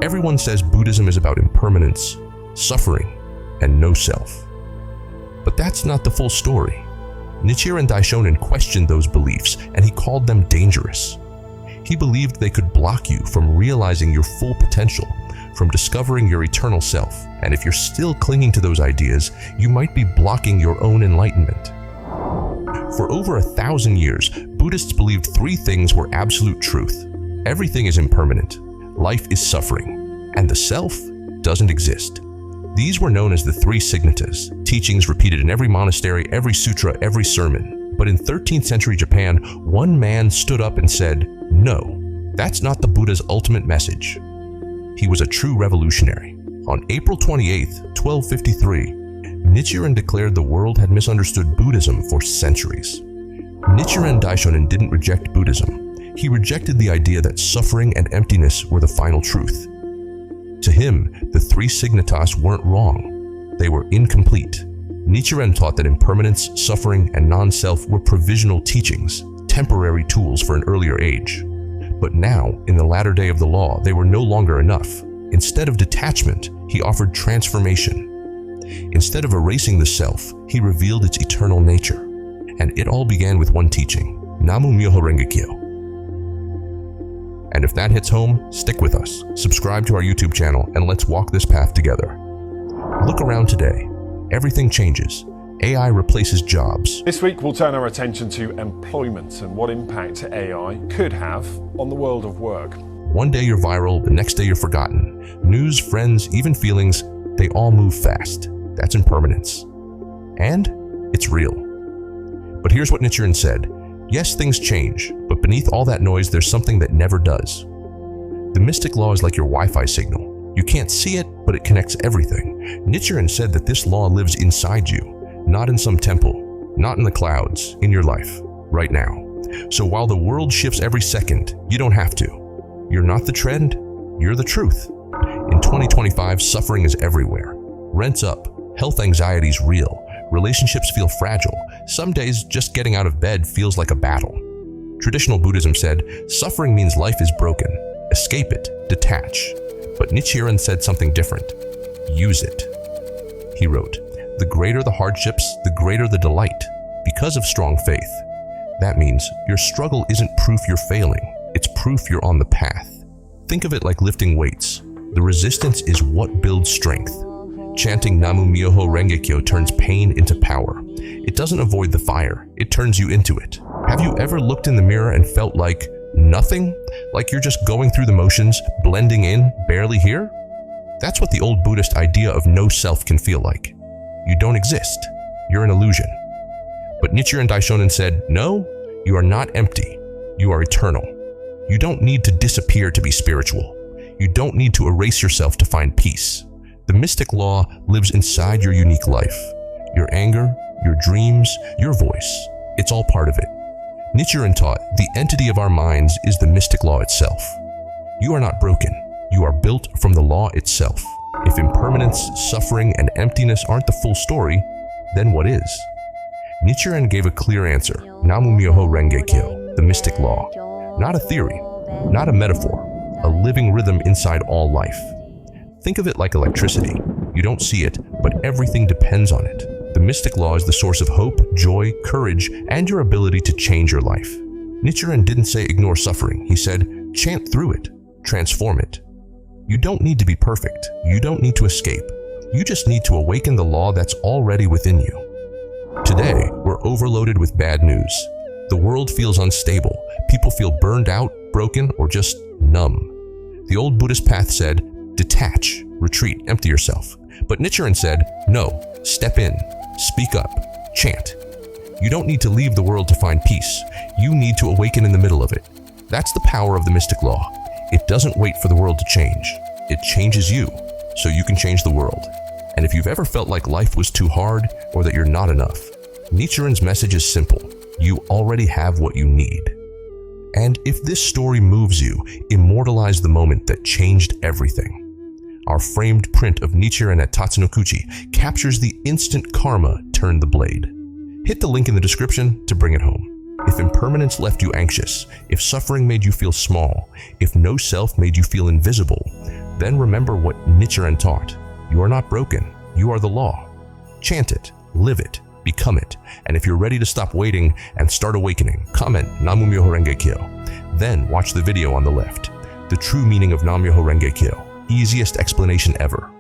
Everyone says Buddhism is about impermanence, suffering, and no self. But that's not the full story. Nichiren Daishonin questioned those beliefs, and he called them dangerous. He believed they could block you from realizing your full potential, from discovering your eternal self, and if you're still clinging to those ideas, you might be blocking your own enlightenment. For over 1,000 years, Buddhists believed three things were absolute truth. Everything is impermanent, life is suffering, and the self doesn't exist. These were known as the three Signatas, teachings repeated in every monastery, every sutra, every sermon. But in 13th century Japan, one man stood up and said, "No, that's not the Buddha's ultimate message." He was a true revolutionary. On April 28, 1253, Nichiren declared the world had misunderstood Buddhism for centuries. Nichiren Daishonin didn't reject Buddhism. He rejected the idea that suffering and emptiness were the final truth. To him, the three Signatas weren't wrong. They were incomplete. Nichiren taught that impermanence, suffering, and non-self were provisional teachings, temporary tools for an earlier age. But now, in the latter day of the law, they were no longer enough. Instead of detachment, he offered transformation. Instead of erasing the self, he revealed its eternal nature. And it all began with one teaching, Myoho Renge. And if that hits home, stick with us. Subscribe to our YouTube channel and let's walk this path together. Look around today. Everything changes. AI replaces jobs. This week we'll turn our attention to employment and what impact AI could have on the world of work. One day you're viral, the next day you're forgotten. News, friends, even feelings, they all move fast. That's impermanence. And it's real. But here's what Nichiren said. Yes, things change, but beneath all that noise, there's something that never does. The mystic law is like your Wi-Fi signal. You can't see it, but it connects everything. Nichiren said that this law lives inside you, not in some temple, not in the clouds, in your life, right now. So while the world shifts every second, you don't have to. You're not the trend, you're the truth. In 2025, suffering is everywhere. Rent's up, health anxiety is real, relationships feel fragile. Some days, just getting out of bed feels like a battle. Traditional Buddhism said, suffering means life is broken. Escape it, detach. But Nichiren said something different. Use it. He wrote, the greater the hardships, the greater the delight, because of strong faith. That means your struggle isn't proof you're failing, it's proof you're on the path. Think of it like lifting weights. The resistance is what builds strength. Chanting Myoho Renge turns pain into power. It doesn't avoid the fire, it turns you into it. Have you ever looked in the mirror and felt like nothing? Like you're just going through the motions, blending in, barely here? That's what the old Buddhist idea of no self can feel like. You don't exist. You're an illusion. But Nichiren Daishonin said, no, you are not empty. You are eternal. You don't need to disappear to be spiritual. You don't need to erase yourself to find peace. The mystic law lives inside your unique life. Your anger, your dreams, your voice. It's all part of it. Nichiren taught the entity of our minds is the mystic law itself. You are not broken. You are built from the law itself. If impermanence, suffering, and emptiness aren't the full story, then what is? Nichiren gave a clear answer. Myoho Renge, the mystic law. Not a theory, not a metaphor, a living rhythm inside all life. Think of it like electricity. You don't see it, but everything depends on it. The mystic law is the source of hope, joy, courage, and your ability to change your life. Nichiren didn't say ignore suffering. He said, chant through it, transform it. You don't need to be perfect. You don't need to escape. You just need to awaken the law that's already within you. Today, we're overloaded with bad news. The world feels unstable. People feel burned out, broken, or just numb. The old Buddhist path said, detach, retreat, empty yourself. But Nichiren said, no, step in, speak up, chant. You don't need to leave the world to find peace. You need to awaken in the middle of it. That's the power of the mystic law. It doesn't wait for the world to change. It changes you, so you can change the world. And if you've ever felt like life was too hard or that you're not enough, Nichiren's message is simple. You already have what you need. And if this story moves you, immortalize the moment that changed everything. Our framed print of Nichiren at Tatsunokuchi captures the instant karma turned the blade. Hit the link in the description to bring it home. If impermanence left you anxious, if suffering made you feel small, if no self made you feel invisible, Then remember what Nichiren taught. You are not broken. You are the law. Chant it, live it, become it. And if you're ready to stop waiting and start awakening, comment Namu Myoho Renge Kyo. Then watch the video on the left. The true meaning of Nam Myoho Renge Kyo. Easiest explanation ever.